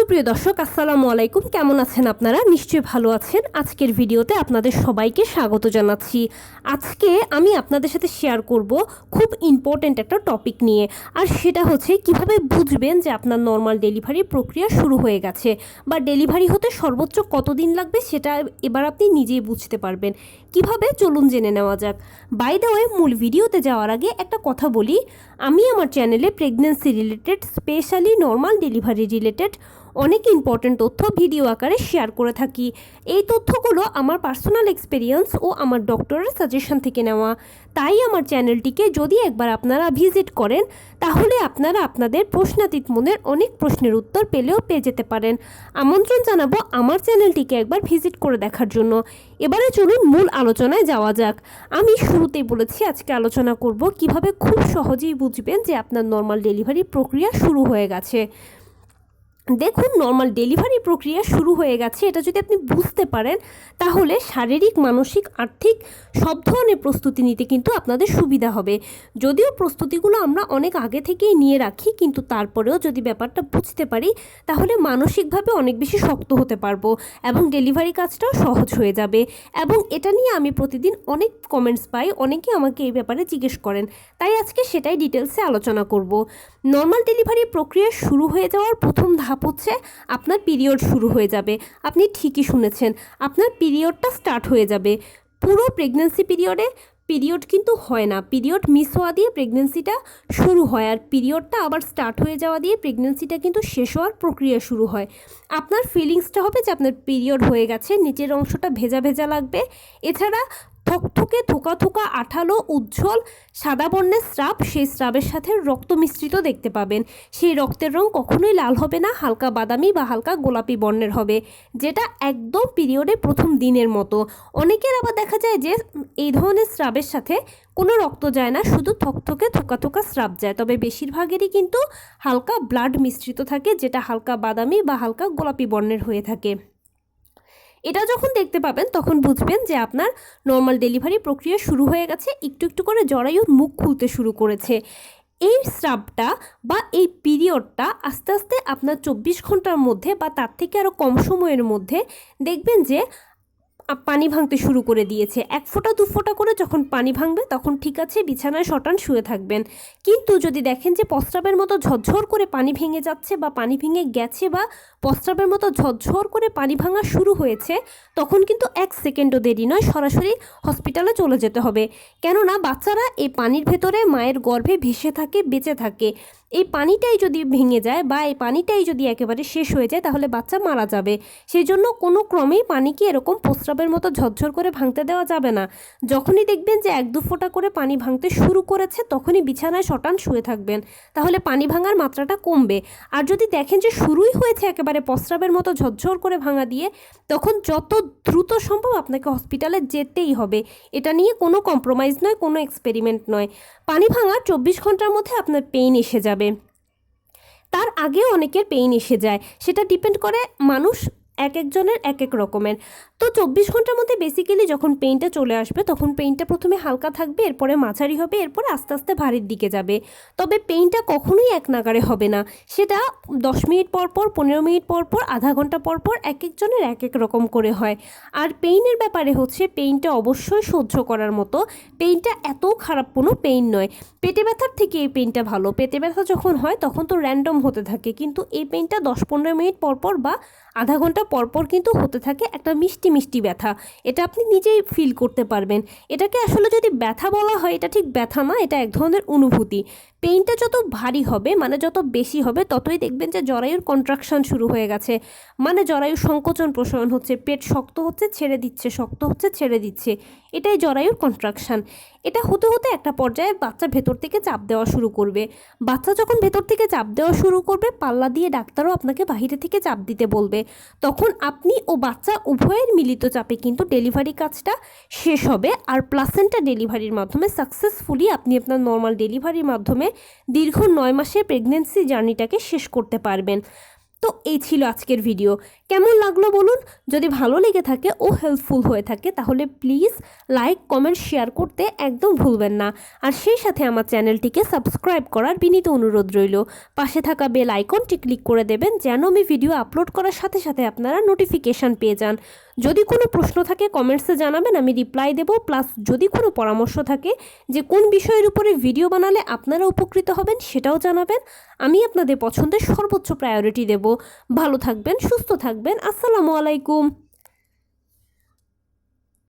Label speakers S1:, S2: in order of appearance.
S1: সুপ্রিয় দর্শক, আসসালামু আলাইকুম। কেমন আছেন আপনারা? নিশ্চয়ই ভালো আছেন। আজকের ভিডিওতে আপনাদের সবাইকে স্বাগত জানাচ্ছি। আজকে আমি আপনাদের সাথে শেয়ার করব খুব ইম্পর্ট্যান্ট একটা টপিক নিয়ে, আর সেটা হচ্ছে কিভাবে বুঝবেন যে আপনার নর্মাল ডেলিভারি প্রক্রিয়া শুরু হয়ে গেছে বা ডেলিভারি হতে সর্বোচ্চ কতদিন লাগবে সেটা এবার আপনি নিজেই বুঝতে পারবেন। কিভাবে, চলুন জেনে নেওয়া যাক। বাই দ্য ওয়ে, মূল ভিডিওতে যাওয়ার আগে একটা কথা বলি, আমি আমার চ্যানেলে pregnancy related, specially normal delivery related অনেক ইম্পর্ট্যান্ট তথ্য ভিডিও আকারে শেয়ার করে থাকি। এই তথ্যগুলো আমার পার্সোনাল এক্সপিরিয়েন্স ও আমার ডক্টরের সাজেশন থেকে নেওয়া। তাই আমার চ্যানেলটিকে যদি একবার আপনারা ভিজিট করেন, তাহলে আপনারা আপনাদের প্রশ্নাতীত মনের অনেক প্রশ্নের উত্তর পেয়ে যেতে পারেন। আমন্ত্রণ জানাবো আমার চ্যানেলটিকে একবার ভিজিট করে দেখার জন্য। এবারে চলুন মূল আলোচনায় যাওয়া যাক। আমি শুরুতেই বলেছি আজকে আলোচনা করব কিভাবে খুব সহজেই বুঝবেন যে আপনার নর্মাল ডেলিভারি প্রক্রিয়া শুরু হয়ে গেছে। দেখুন, নর্মাল ডেলিভারি প্রক্রিয়া শুরু হয়ে গেছে এটা যদি আপনি বুঝতে পারেন, তাহলে শারীরিক, মানসিক, আর্থিক সব ধরনের প্রস্তুতি নিতে কিন্তু আপনাদের সুবিধা হবে। যদিও প্রস্তুতিগুলো আমরা অনেক আগে থেকেই নিয়ে রাখি, কিন্তু তারপরেও যদি ব্যাপারটা বুঝতে পারি, তাহলে মানসিকভাবে অনেক বেশি শক্ত হতে পারবো এবং ডেলিভারি কাজটাও সহজ হয়ে যাবে। এবং এটা নিয়ে আমি প্রতিদিন অনেক কমেন্টস পাই, অনেকে আমাকে এই ব্যাপারে জিজ্ঞেস করেন, তাই আজকে সেটাই ডিটেলসে আলোচনা করব। নর্মাল ডেলিভারি প্রক্রিয়া শুরু হয়ে যাওয়ার প্রথম ধাপ হচ্ছে আপনার পিরিয়ড শুরু হয়ে যাবে। আপনি ঠিকই শুনেছেন, আপনার পিরিয়ডটা স্টার্ট হয়ে যাবে। পুরো প্রেগন্যান্সি পিরিয়ড কিন্তু হয় না, পিরিয়ড মিস হওয়া দিয়ে প্রেগন্যান্সিটা শুরু হয়, আর পিরিয়ডটা আবার স্টার্ট হয়ে যাওয়া দিয়ে প্রেগন্যান্সিটা কিন্তু শেষ হওয়ার প্রক্রিয়া শুরু হয়। আপনার ফিলিংসটা হবে যে আপনার পিরিয়ড হয়ে গেছে, নিচের অংশটা ভেজা ভেজা লাগবে। এছাড়া থকথকে, থোকা থোকা, আঠালো, উজ্জ্বল সাদা বর্ণের স্রাব, সেই স্রাবের সাথে রক্ত মিশ্রিত দেখতে পাবেন। সেই রক্তের রং কখনোই লাল হবে না, হালকা বাদামি বা হালকা গোলাপি বর্ণের হবে, যেটা একদম পিরিয়ডের প্রথম দিনের মতো। অনেকের আবার দেখা যায় যে এই ধরনের স্রাবের সাথে কোনো রক্ত যায় না, শুধু থকথকে থোকা থোকা স্রাব যায়, তবে বেশিরভাগেরই কিন্তু হালকা ব্লাড মিশ্রিত থাকে, যেটা হালকা বাদামি বা হালকা গোলাপি বর্ণের হয়ে থাকে। এটা যখন দেখতে পাবেন তখন বুঝবেন যে আপনার নর্মাল ডেলিভারি প্রক্রিয়া শুরু হয়ে গেছে। একটু একটু করে জরায়ুর মুখ খুলতে শুরু করেছে। এই স্রাবটা বা এই পিরিয়ডটা আস্তে আস্তে আপনার 24 ঘন্টার মধ্যে বা তার থেকে আরও কম সময়ের মধ্যে দেখবেন যে পানি ভাঙতে শুরু করে দিয়েছে। 1 ফোঁটা 2 ফোঁটা করে যখন পানি ভাঙবে তখন ঠিক আছে, বিছানায় শটান শুয়ে থাকবেন। কিন্তু যদি দেখেন যে প্রস্রাবের মতো ঝরঝর করে পানি ভেঙে যাচ্ছে বা পানি ভেঙে গেছে বা প্রস্রাবের মতো ঝরঝর করে পানি ভাঙা শুরু হয়েছে, তখন কিন্তু 1 সেকেন্ডও দেরি নয়, সরাসরি হসপিটালে চলে যেতে হবে। কেননা বাচ্চারা এই পানির ভেতরে মায়ের গর্ভে ভেসে থাকে, বেঁচে থাকে। এই পানিটাই যদি ভেঙে যায় বা এই পানিটাই যদি একেবারে শেষ হয়ে যায়, তাহলে বাচ্চা মারা যাবে। সেই জন্য কোনো ক্রমেই পানিকে এরকম প্রস্রাবের মতো ঝরঝর করে ভাঙতে দেওয়া যাবে না। যখনই দেখবেন যে 1-2 ফোঁটা করে পানি ভাঙতে শুরু করেছে, তখনই বিছানায় শটান শুয়ে থাকবেন, তাহলে পানি ভাঙার মাত্রাটা কমবে। আর যদি দেখেন যে শুরুই হয়েছে একেবারে প্রস্রাবের মতো ঝরঝর করে ভাঙা দিয়ে, তখন যত দ্রুত সম্ভব আপনাকে হসপিটালে যেতেই হবে। এটা নিয়ে কোনো কম্প্রোমাইজ নয়, কোনো এক্সপেরিমেন্ট নয়। পানি ভাঙার 24 ঘন্টার মধ্যে আপনার পেইন এসে যাবে। তার আগেও অনেকের পেইন এসে যায়, সেটা ডিপেন্ড করে মানুষ এক একজনের এক এক রকমের। তো 24 ঘন্টার মধ্যে বেসিক্যালি যখন পেইনটা চলে আসবে, তখন পেইনটা প্রথমে হালকা থাকবে, এরপরে মাঝারি হবে, এরপরে আস্তে আস্তে ভারীর দিকে যাবে। তবে পেইনটা কখনোই এক নাগারে হবে না, সেটা 10 মিনিট পর পর, 15 মিনিট পর পর, আধা ঘন্টা পর পর এক একজনের এক এক রকম করে হয়। আর পেইনের ব্যাপারে হচ্ছে, পেইনটা অবশ্যই সহ্য করার মতো। পেইনটা এত খারাপ কোনো পেইন নয়। পেটে ব্যথার থেকে এই পেইনটা ভালো। পেটে ব্যথা যখন হয় তখন তো র্যান্ডম হতে থাকে, কিন্তু এই পেইনটা 10-15 মিনিট পর পর বা আধা ঘন্টা পরপর কিন্তু হতে থাকে একটা মিষ্টি মিষ্টি ব্যথা। এটা আপনি নিজেই ফিল করতে পারবেন। এটাকে আসলে যদি ব্যথা বলা হয়, এটা ঠিক ব্যথা না, এটা এক ধরনের অনুভূতি। পেইনটা যত ভারী হবে, মানে যত বেশি হবে, ততই দেখবেন যে জরায়ুর কন্ট্রাকশন শুরু হয়ে গেছে, মানে জরায়ুর সংকোচন প্রসারণ হচ্ছে, পেট শক্ত হচ্ছে, ছেড়ে দিচ্ছে, শক্ত হচ্ছে, ছেড়ে দিচ্ছে। এটাই জরায়ুর কন্ট্রাকশন। এটা হতে হতে একটা পর্যায়ে বাচ্চা ভেতর থেকে চাপ দেওয়া শুরু করবে। বাচ্চা যখন ভেতর থেকে চাপ দেওয়া শুরু করবে, পাল্লা দিয়ে ডাক্তারও আপনাকে বাহিরে থেকে চাপ দিতে বলবে। তখন আপনি ও বাচ্চা উভয়ের মিলিত চাপে কিন্তু ডেলিভারি কাজটা শেষ হবে। আর প্লাসেন্টা ডেলিভারির মাধ্যমে সাকসেসফুলি আপনি আপনার নর্মাল ডেলিভারির মাধ্যমে দীর্ঘ 9 মাসের প্রেগনেন্সি জার্নিটাকে শেষ করতে পারবেন। তো এই ছিল আজকের ভিডিও। কেমন লাগলো বলুন? যদি ভালো লেগে থাকে ও হেল্পফুল হয়ে থাকে তাহলে প্লিজ লাইক, কমেন্ট, শেয়ার করতে একদম ভুলবেন না। আর সেই সাথে আমার চ্যানেলটিকে সাবস্ক্রাইব করার বিনীত অনুরোধ রইল। পাশে থাকা বেল আইকনটি ক্লিক করে দেবেন যেন আমি ভিডিও আপলোড করার সাথে সাথে আপনারা নোটিফিকেশান পেয়ে যান। যদি কোনো প্রশ্ন থাকে কমেন্টসে জানাবেন, আমি রিপ্লাই দেব। প্লাস যদি কোনো পরামর্শ থাকে যে কোন বিষয়ের উপরে ভিডিও বানালে আপনারা উপকৃত হবেন সেটাও জানাবেন। আমি আপনাদের পছন্দের সর্বোচ্চ প্রায়োরিটি দেব। ভালো থাকবেন, সুস্থ থাকবেন। আসসালামু আলাইকুম।